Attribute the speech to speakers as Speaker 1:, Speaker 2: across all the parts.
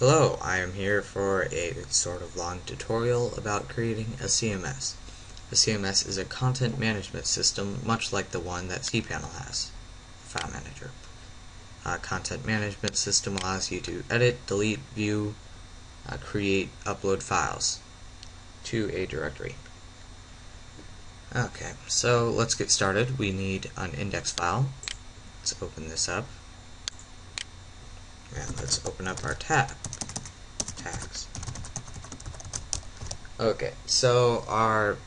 Speaker 1: Hello, I am here for a sort of long tutorial about creating a CMS. A CMS is a content management system much like the one that cPanel has, File Manager. A content management system allows you to edit, delete, view, create, upload files to a directory. Okay, so let's get started. We need an index file. Let's open this up. And let's open up our tags. Okay, so our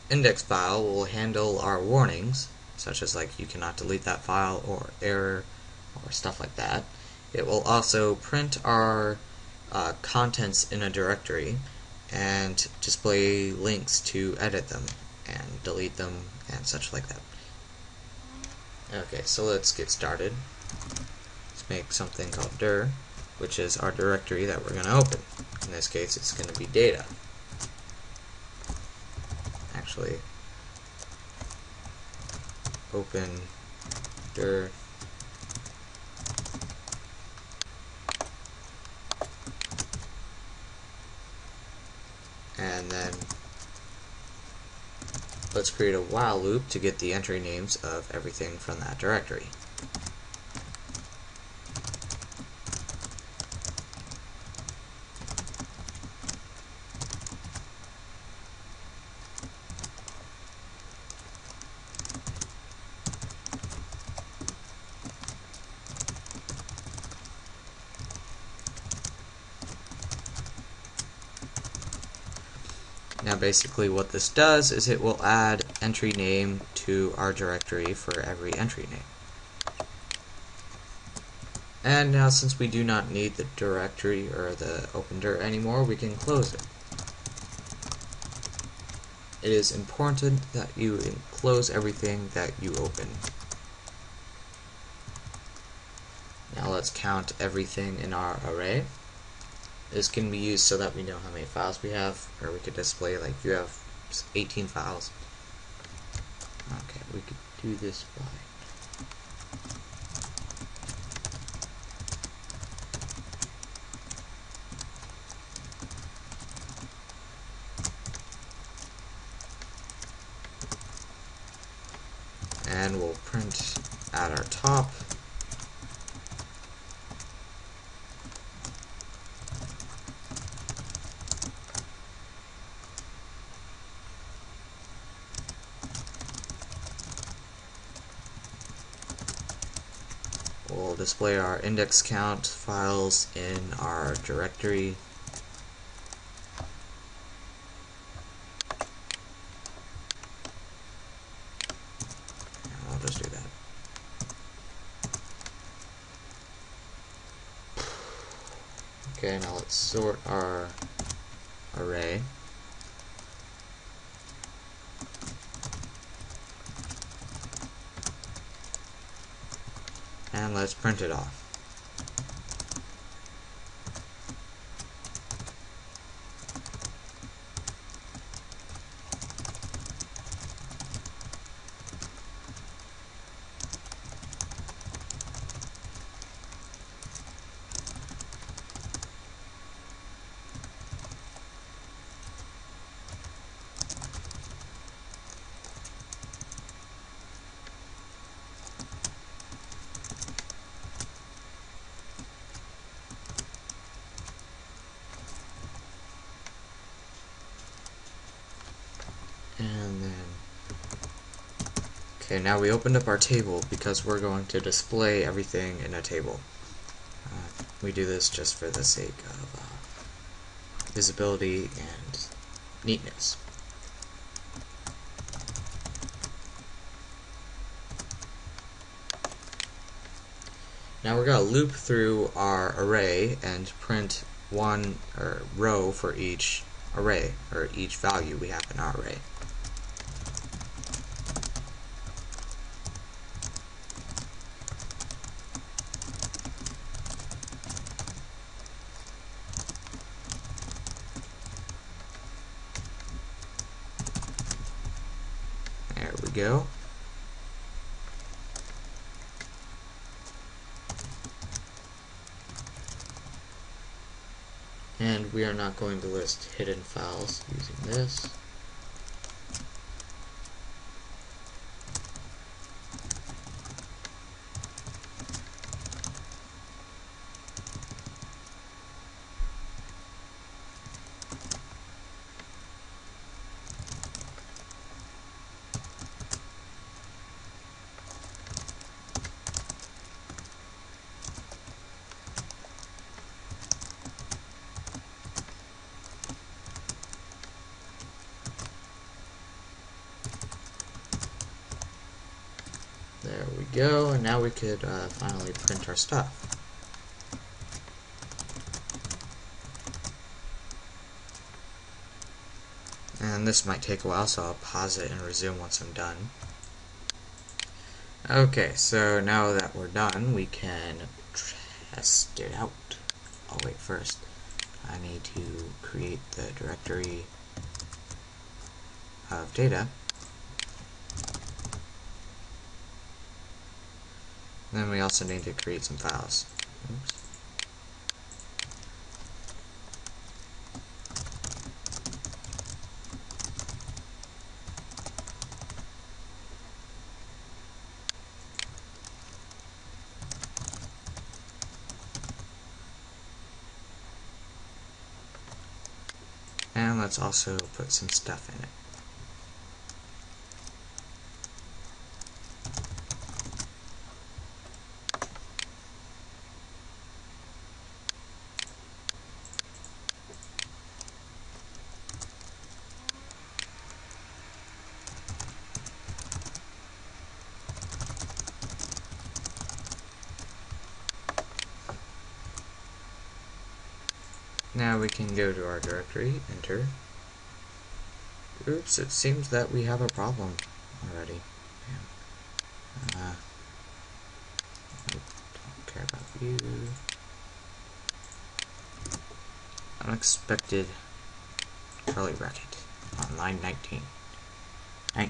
Speaker 1: index file will handle our warnings, such as like you cannot delete that file or error or stuff like that. It will also print our contents in a directory and display links to edit them and delete them and such like that. Okay, so let's get started. Let's make something called dir, which is our directory that we're going to open. In this case, it's going to be data. Actually, open dir and then let's create a while loop to get the entry names of everything from that directory. Now basically what this does is it will add entry name to our directory for every entry name. And now since we do not need the directory or the open dir anymore, we can close it. It is important that you close everything that you open. Now let's count everything in our array. This can be used so that we know how many files we have, or we could display like you have 18 files. Okay, we could do this by and we'll print at our top we'll display our index count files in our directory. And I'll just do that. Okay, now let's sort our array. And let's print it off. And then, okay, now we opened up our table because we're going to display everything in a table. We do this just for the sake of visibility and neatness. Now we're going to loop through our array and print one row for each array, or each value we have in our array. There we go. And we are not going to list hidden files using this. There we go, and now we could finally print our stuff. And this might take a while, so I'll pause it and resume once I'm done. Okay, so now that we're done, we can test it out. Oh wait, first I need to create the directory of data. And then we also need to create some files. Oops. And let's also put some stuff in it. Now we can go to our directory, enter. Oops, it seems that we have a problem already. I don't care about you. Unexpected curly bracket on line 19. I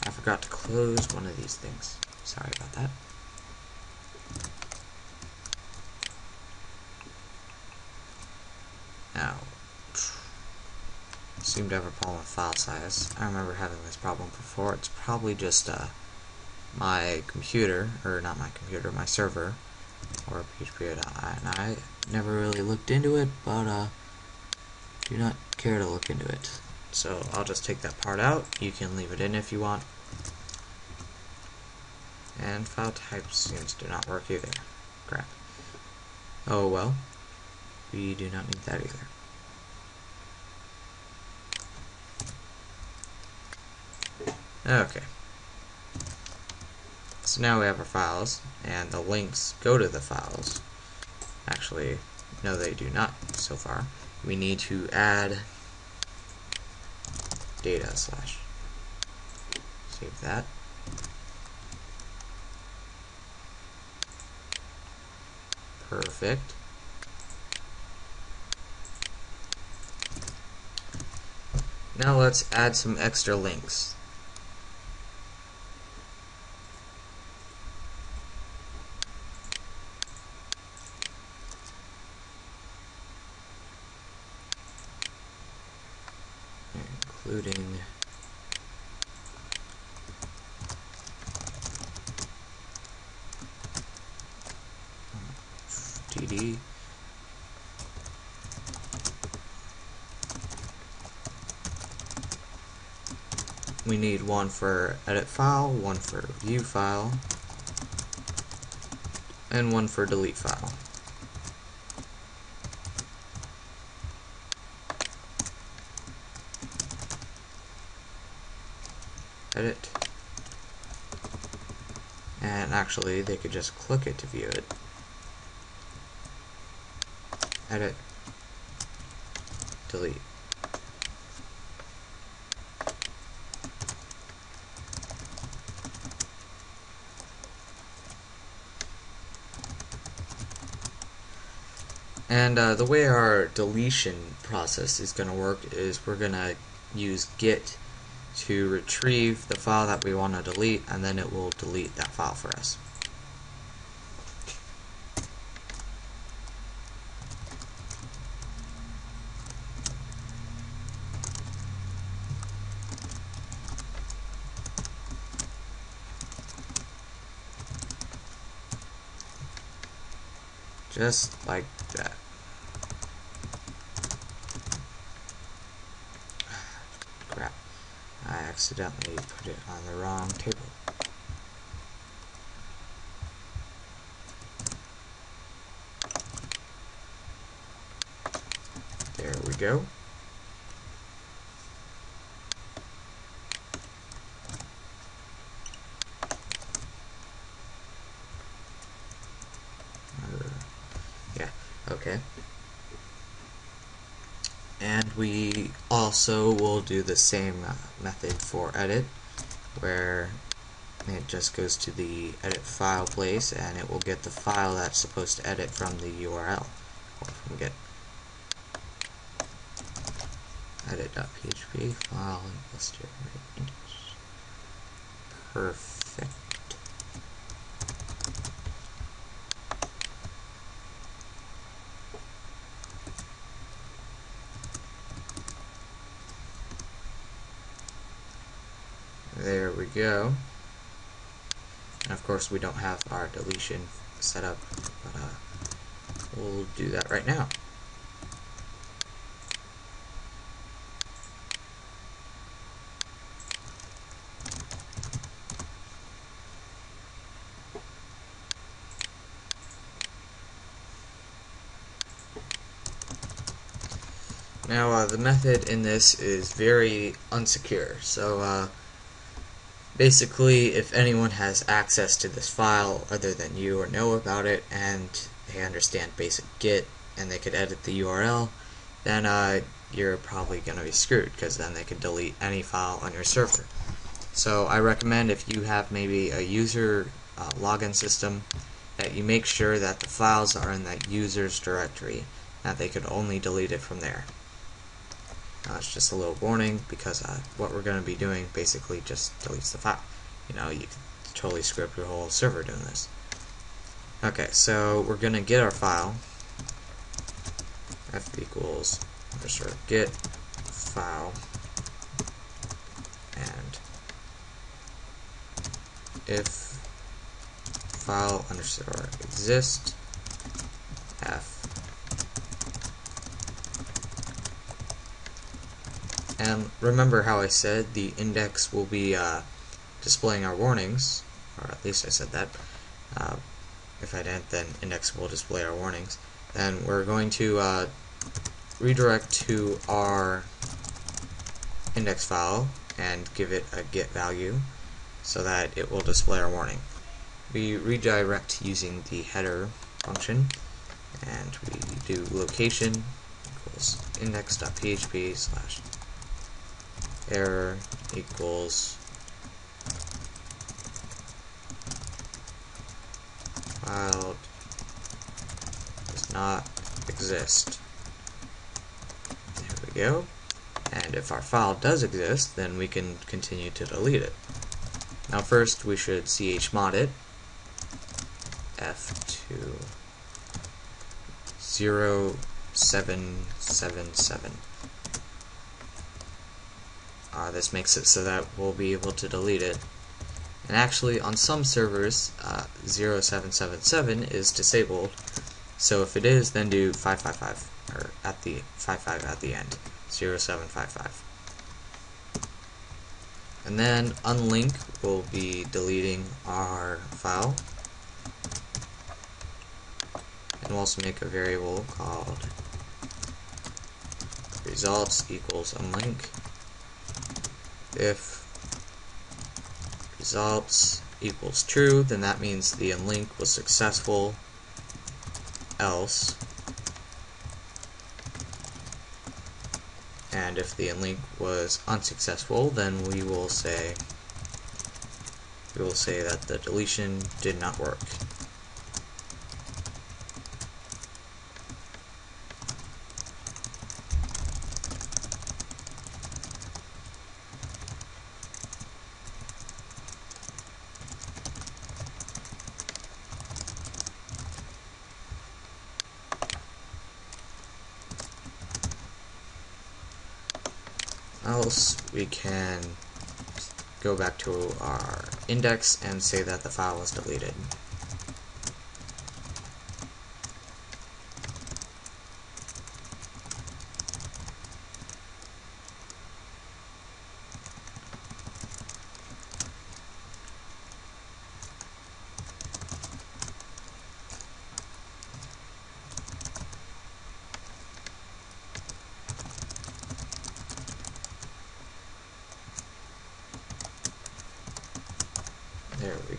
Speaker 1: forgot to close one of these things. Sorry about that. Now, seem to have a problem with file size. I remember having this problem before. It's probably just my computer, or not my computer, my server, or PHP, and I never really looked into it, but do not care to look into it. So I'll just take that part out. You can leave it in if you want. And file type seems to not work either. Crap. Oh well. We do not need that either. Okay. So now we have our files, and the links go to the files. Actually, no, they do not so far. We need to add data slash. Save that. Perfect. Now let's add some extra links. Including DD. We need one for edit file, one for view file, and one for delete file. Edit. And actually, they could just click it to view it. Edit. Delete. And the way our deletion process is going to work is we're going to use git to retrieve the file that we want to delete, and then it will delete that file for us. Just like that. Crap. I accidentally put it on the wrong table. There we go. Yeah, okay. And we also will do the same method for edit, where it just goes to the edit file place and it will get the file that's supposed to edit from the URL. Or from get edit.php file equals to perfect. There we go. And of course we don't have our deletion set up, but we'll do that right now. Now the method in this is very unsecure, so basically if anyone has access to this file other than you or know about it and they understand basic Git and they could edit the URL, then you're probably going to be screwed, because then they could delete any file on your server. So I recommend, if you have maybe a user login system, that you make sure that the files are in that user's directory, that they could only delete it from there. It's just a little warning, because what we're going to be doing basically just deletes the file. You know, you can totally screw up your whole server doing this. Okay, so we're going to get our file. F equals underscore get file, and if file underscore exist f. And remember how I said the index will be displaying our warnings, or at least I said that. If I didn't, then index will display our warnings. Then we're going to redirect to our index file and give it a get value so that it will display our warning. We redirect using the header function, and we do location equals index.php slash error equals file does not exist. There we go. And if our file does exist, then we can continue to delete it. Now first we should chmod it f2 0777. This makes it so that we'll be able to delete it. And actually, on some servers, 0777 is disabled. So if it is, then do 555, or at the 55 at the end, 0755. And then unlink will be deleting our file. And we'll also make a variable called results equals unlink. If results equals true, then that means the unlink was successful, else. And if the unlink was unsuccessful, then we will say that the deletion did not work. Else we can go back to our index and say that the file was deleted.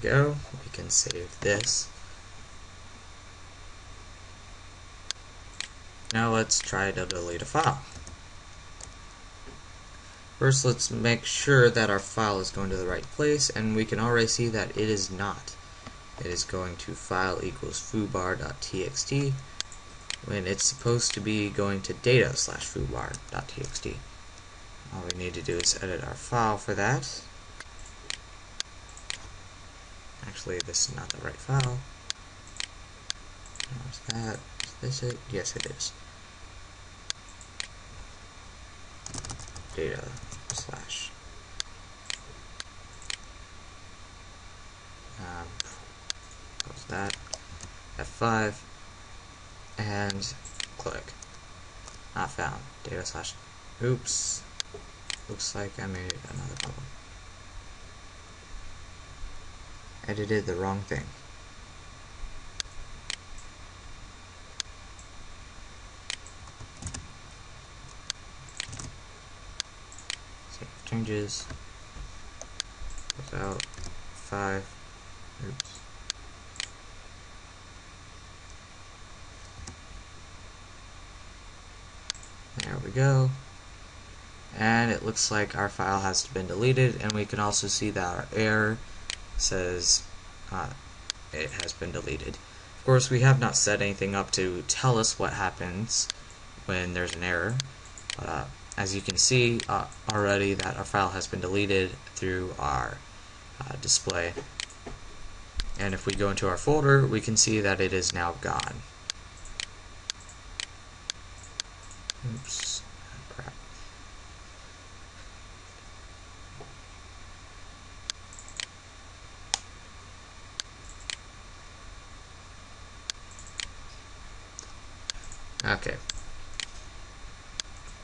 Speaker 1: go. We can save this. Now let's try to delete a file. First, let's make sure that our file is going to the right place, and we can already see that it is not. It is going to file equals foobar.txt when it's supposed to be going to data/foobar.txt. All we need to do is edit our file for that. Actually, this is not the right file. How's that? Is this it? Yes, it is. Data slash close that, F5, and click. Not found. Data slash, oops, looks like I made another problem. Edited the wrong thing. Save changes, close out, 5, oops. There we go. And it looks like our file has been deleted, and we can also see that our error says it has been deleted. Of course, we have not set anything up to tell us what happens when there's an error. As you can see already that our file has been deleted through our display. And if we go into our folder, we can see that it is now gone. Oops, crap. Okay.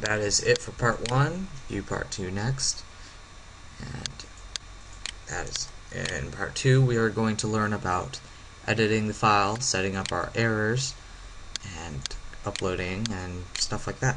Speaker 1: That is it for part 1. View part 2 next. And that is in part 2 we are going to learn about editing the file, setting up our errors, and uploading and stuff like that.